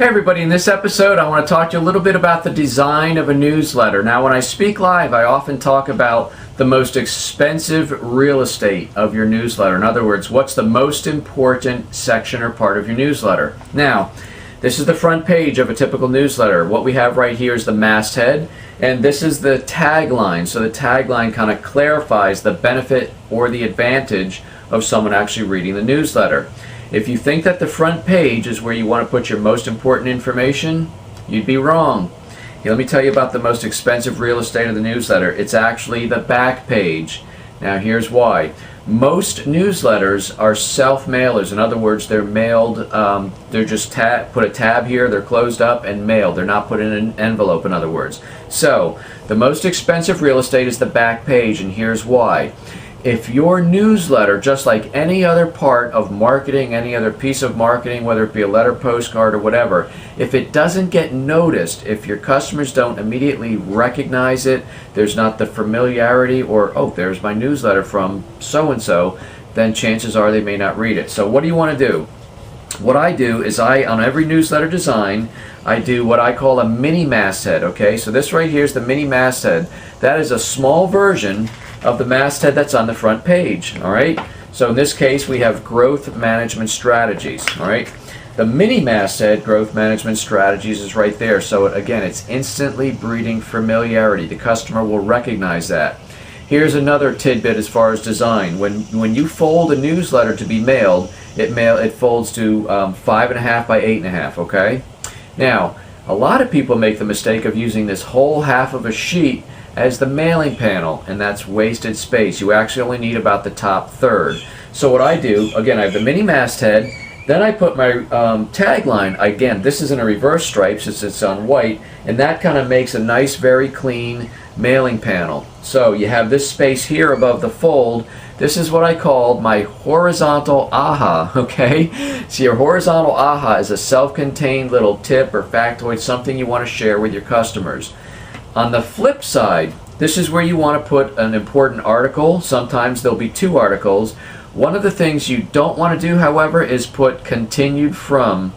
Hey everybody, in this episode I want to talk to you a little bit about the design of a newsletter. Now when I speak live, I often talk about the most expensive real estate of your newsletter. In other words, what's the most important section or part of your newsletter. Now, this is the front page of a typical newsletter. What we have right here is the masthead, and this is the tagline. So the tagline kind of clarifies the benefit or the advantage of someone actually reading the newsletter. If you think that the front page is where you want to put your most important information, you'd be wrong. Here, let me tell you about the most expensive real estate of the newsletter. It's actually the back page. Now here's why. Most newsletters are self-mailers. In other words, they're mailed, they're just put a tab here, they're closed up and mailed. They're not put in an envelope, in other words. So, the most expensive real estate is the back page, and here's why. If your newsletter, just like any other part of marketing, any other piece of marketing, whether it be a letter, postcard, or whatever, if it doesn't get noticed, if your customers don't immediately recognize it, there's not the familiarity, or, oh, there's my newsletter from so-and-so, then chances are they may not read it. So what do you want to do? What I do is on every newsletter design, I do what I call a mini masthead, okay? So this right here is the mini masthead. That is a small version of the masthead that's on the front page, all right? So in this case, we have growth management strategies, all right? The mini masthead, growth management strategies, is right there. So again, it's instantly breeding familiarity. The customer will recognize that. Here's another tidbit as far as design. When you fold a newsletter to be mailed, it folds to 5.5 by 8.5, okay? Now, a lot of people make the mistake of using this whole half of a sheet as the mailing panel, and that's wasted space. You actually only need about the top third. So what I do, again, I have the mini masthead, then I put my tagline. Again, this is in a reverse stripe since it's on white, and that kind of makes a nice, very clean mailing panel. So you have this space here above the fold. This is what I called my horizontal aha, okay? So your horizontal aha is a self-contained little tip or factoid, something you want to share with your customers. On the flip side, this is where you want to put an important article. Sometimes there'll be two articles. One of the things you don't want to do, however, is put continued from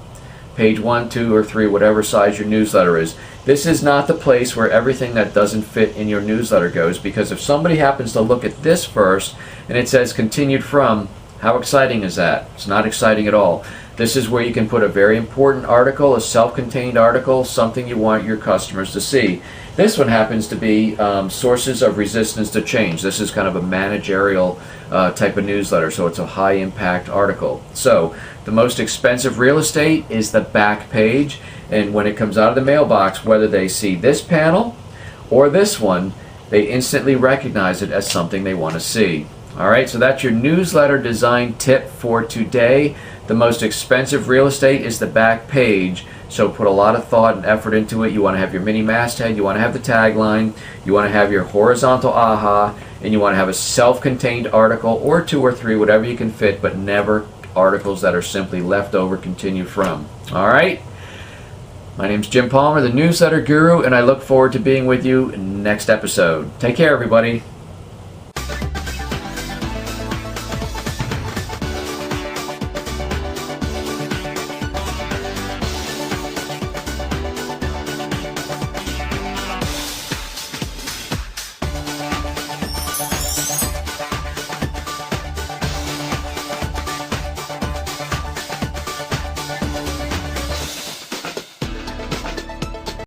page 1, 2, or 3, whatever size your newsletter is. This is not the place where everything that doesn't fit in your newsletter goes, because if somebody happens to look at this first and it says continued from, how exciting is that? It's not exciting at all. This is where you can put a very important article, a self-contained article, something you want your customers to see. This one happens to be sources of resistance to change. This is kind of a managerial type of newsletter, so it's a high impact article. So the most expensive real estate is the back page, and when it comes out of the mailbox, whether they see this panel or this one, they instantly recognize it as something they want to see. Alright, so that's your newsletter design tip for today. The most expensive real estate is the back page, so put a lot of thought and effort into it. You want to have your mini masthead, you want to have the tagline, you want to have your horizontal aha, and you want to have a self-contained article or 2 or 3, whatever you can fit, but never articles that are simply left over, continued from. Alright? My name's Jim Palmer, the Newsletter Guru, and I look forward to being with you next episode. Take care, everybody.